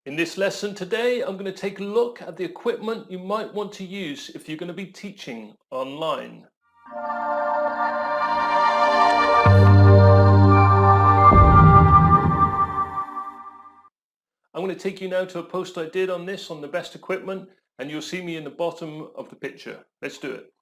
In this lesson today, I'm going to take a look at the equipment you might want to use if you're going to be teaching online. I'm going to take you now to a post I did on this, on the best equipment, and you'll see me in the bottom of the picture. Let's do it.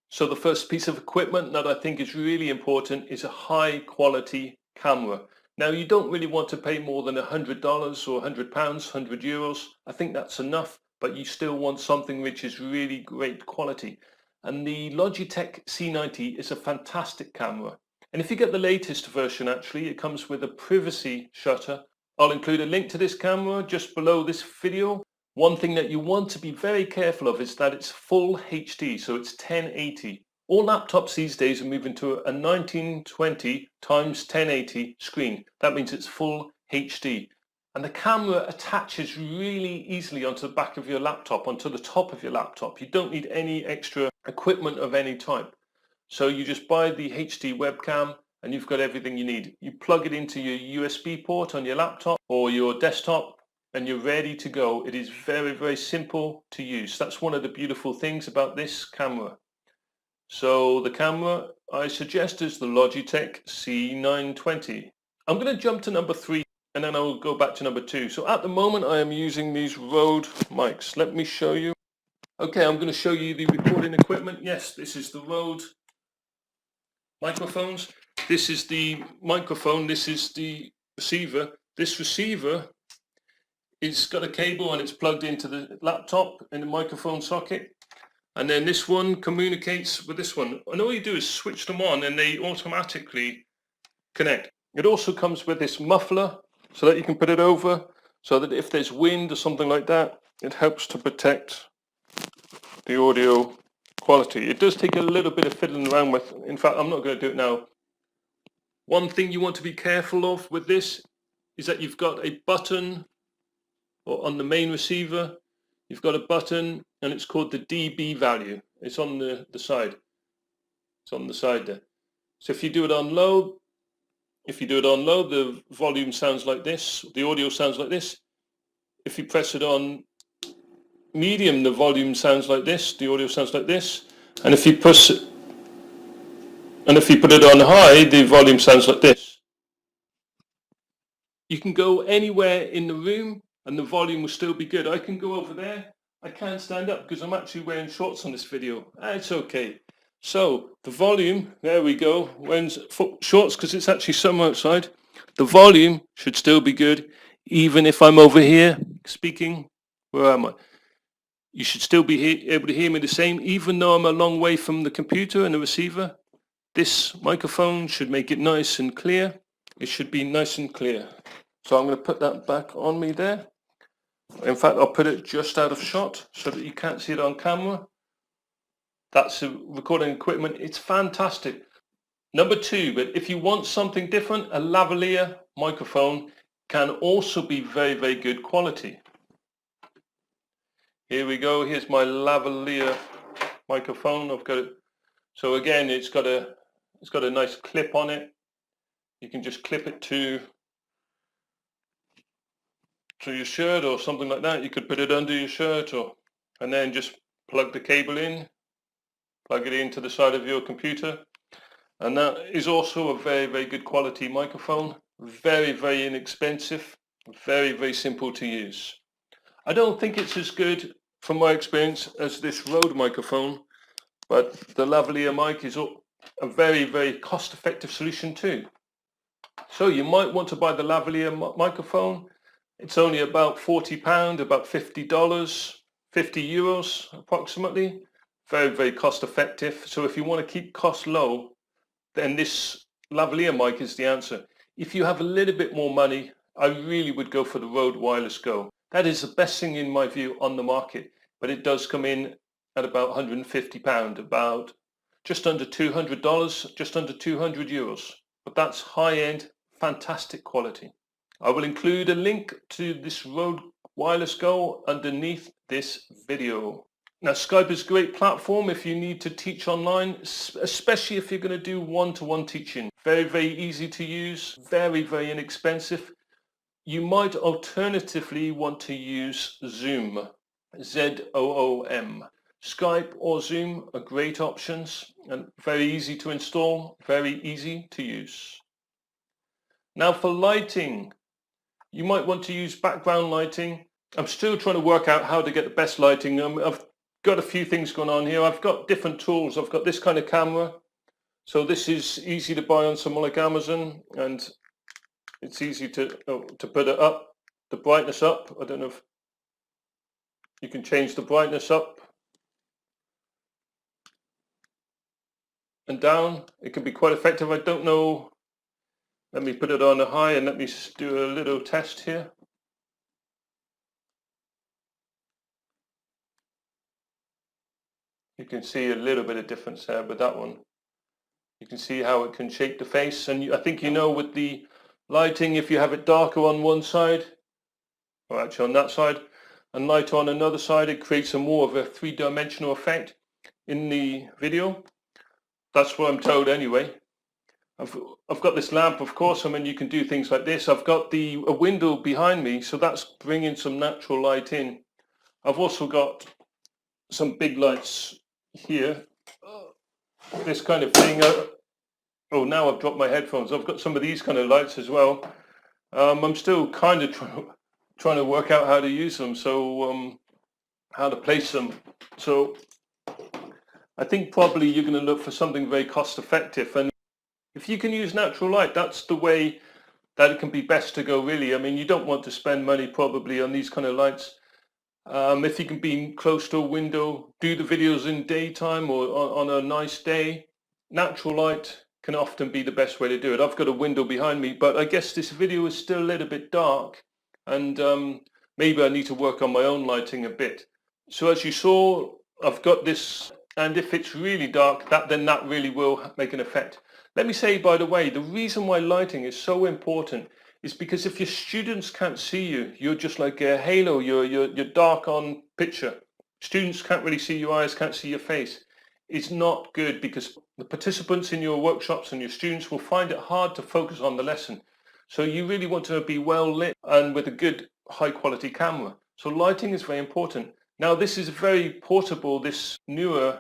So the first piece of equipment that I think is really important is a high quality camera. Now you don't really want to pay more than $100 or £100, €100. I think that's enough, but you still want something which is really great quality. And the Logitech C90 is a fantastic camera. And if you get the latest version, actually, it comes with a privacy shutter. I'll include a link to this camera just below this video. One thing that you want to be very careful of is that it's full HD, so it's 1080. All laptops these days are moving to a 1920 times 1080 screen. That means it's full HD. And the camera attaches really easily onto the back of your laptop, onto the top of your laptop. You don't need any extra equipment of any type. So you just buy the HD webcam and you've got everything you need. You plug it into your USB port on your laptop or your desktop and you're ready to go. It is very, very simple to use. That's one of the beautiful things about this camera. So the camera I suggest is the Logitech C920. I'm going to jump to number 3 and then I'll go back to number 2. So at the moment I am using these RØDE mics. Let me show you. Okay, I'm going to show you the recording equipment. Yes, this is the RØDE microphones. This is the microphone. This is the receiver. This receiver it's got a cable and it's plugged into the laptop in the microphone socket. And then this one communicates with this one. And all you do is switch them on and they automatically connect. It also comes with this muffler so that you can put it over so that if there's wind or something like that, it helps to protect the audio quality. It does take a little bit of fiddling around with. In fact, I'm not going to do it now. One thing you want to be careful of with this is that you've got a button or on the main receiver. You've got a button and it's called the dB value. It's on the side. It's on the side there. So if you do it on low, the volume sounds like this. The audio sounds like this. If you press it on medium, the volume sounds like this. The audio sounds like this. And if you put it on high, the volume sounds like this. You can go anywhere in the room and the volume will still be good. I can go over there. I can't stand up because I'm actually wearing shorts on this video. It's okay. So the volume, there we go. Wearing shorts because it's actually summer outside. The volume should still be good. Even if I'm over here speaking, where am I? You should still be able to hear me the same, even though I'm a long way from the computer and the receiver. This microphone should make it nice and clear. It should be nice and clear. So I'm going to put that back on me there. In fact, I'll put it just out of shot so that you can't see it on camera. That's the recording equipment. It's fantastic. Number 2, but if you want something different, a lavalier microphone can also be very, very good quality. Here we go. Here's my lavalier microphone. I've got it. So again, it's got a nice clip on it. You can just clip it to your shirt or something like that. You could put it under your shirt and then just plug the cable in, plug it into the side of your computer. And that is also a very, very good quality microphone. Very, very inexpensive, very, very simple to use. I don't think it's as good from my experience as this RØDE microphone, but the lavalier mic is a very, very cost-effective solution too. So you might want to buy the lavalier microphone. It's only about £40, about $50, €50 approximately. Very, very cost effective. So if you want to keep costs low, then this lavalier mic is the answer. If you have a little bit more money, I really would go for the RØDE Wireless Go. That is the best thing in my view on the market, but it does come in at about £150, about just under $200, just under €200. But that's high-end, fantastic quality. I will include a link to this RØDE Wireless Go underneath this video. Now Skype is a great platform if you need to teach online, especially if you're going to do one-to-one teaching. Very, very easy to use, very, very inexpensive. You might alternatively want to use Zoom, Z-O-O-M. Skype or Zoom are great options and very easy to install, very easy to use. Now for lighting, you might want to use background lighting. I'm still trying to work out how to get the best lighting. I've got a few things going on here. I've got different tools. I've got this kind of camera. So this is easy to buy on somewhere like Amazon, and it's easy to put it up, the brightness up. I don't know if you can change the brightness up and down. It can be quite effective. I don't know. Let me put it on a high and let me do a little test here. You can see a little bit of difference there with that one. You can see how it can shape the face, and I think you know with the lighting, if you have it darker on one side, or actually on that side, and lighter on another side, it creates a more of a three-dimensional effect in the video. That's what I'm told anyway. I've got this lamp, of course. I mean, you can do things like this. I've got a window behind me, so that's bringing some natural light in. I've also got some big lights here. This kind of thing. Oh, now I've dropped my headphones. I've got some of these kind of lights as well. I'm still kind of trying to work out how to use them, so how to place them. So I think probably you're going to look for something very cost effective, and if you can use natural light, that's the way that it can be best to go, really. I mean, you don't want to spend money probably on these kind of lights. If you can be close to a window, do the videos in daytime or on a nice day, natural light can often be the best way to do it. I've got a window behind me, but I guess this video is still a little bit dark, and maybe I need to work on my own lighting a bit. So as you saw, I've got this, and if it's really dark, then that really will make an effect. Let me say, by the way, the reason why lighting is so important is because if your students can't see you, you're just like a halo, you're dark on picture. Students can't really see your eyes, can't see your face. It's not good, because the participants in your workshops and your students will find it hard to focus on the lesson. So you really want to be well lit and with a good high quality camera. So lighting is very important. Now this is very portable, this Neewer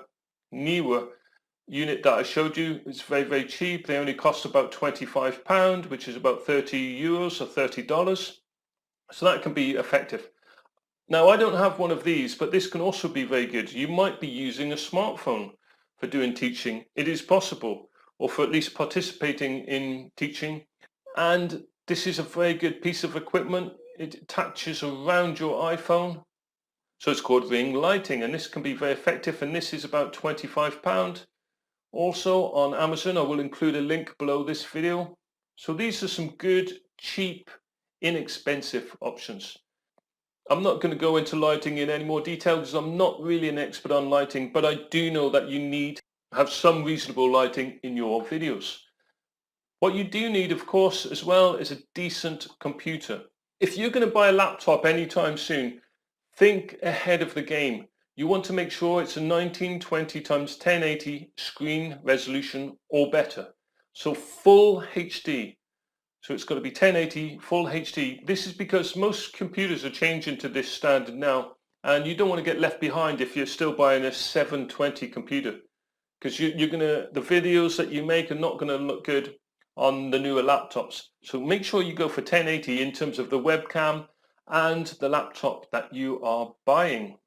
unit that I showed you. It's very, very cheap. They only cost about £25, which is about €30 or $30. So that can be effective. Now I don't have one of these, but this can also be very good. You might be using a smartphone for doing teaching. It is possible, or for at least participating in teaching. And this is a very good piece of equipment. It attaches around your iPhone. So it's called ring lighting, and this can be very effective, and this is about £25. Also on Amazon. I will include a link below this video. So these are some good, cheap, inexpensive options. I'm not going to go into lighting in any more detail because I'm not really an expert on lighting, but I do know that you need to have some reasonable lighting in your videos. What you do need, of course, as well, is a decent computer. If you're going to buy a laptop anytime soon, think ahead of the game. You want to make sure it's a 1920 x 1080 screen resolution or better. So full HD. So it's got to be 1080 full HD. This is because most computers are changing to this standard now, and you don't want to get left behind if you're still buying a 720 computer, because the videos that you make are not going to look good on the newer laptops. So make sure you go for 1080 in terms of the webcam and the laptop that you are buying.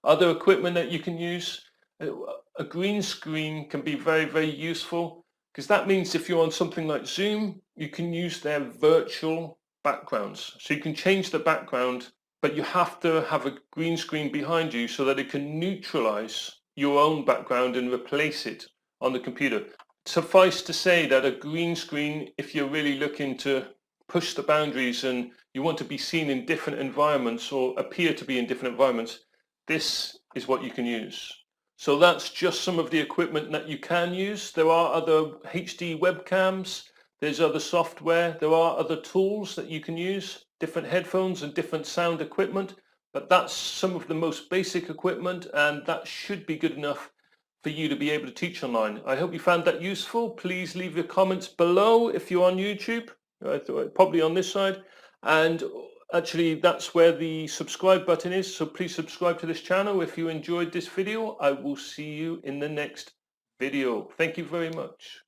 Other equipment that you can use, a green screen can be very, very useful, because that means if you're on something like Zoom, you can use their virtual backgrounds. So you can change the background, but you have to have a green screen behind you so that it can neutralize your own background and replace it on the computer. Suffice to say that a green screen, if you're really looking to push the boundaries and you want to be seen in different environments or appear to be in different environments, this is what you can use. So that's just some of the equipment that you can use. There are other HD webcams, there's other software, there are other tools that you can use, different headphones and different sound equipment, but that's some of the most basic equipment, and that should be good enough for you to be able to teach online. I hope you found that useful. Please leave your comments below if you're on YouTube. probably on this side, and actually that's where the subscribe button is, so please subscribe to this channel if you enjoyed this video. I will see you in the next video. Thank you very much.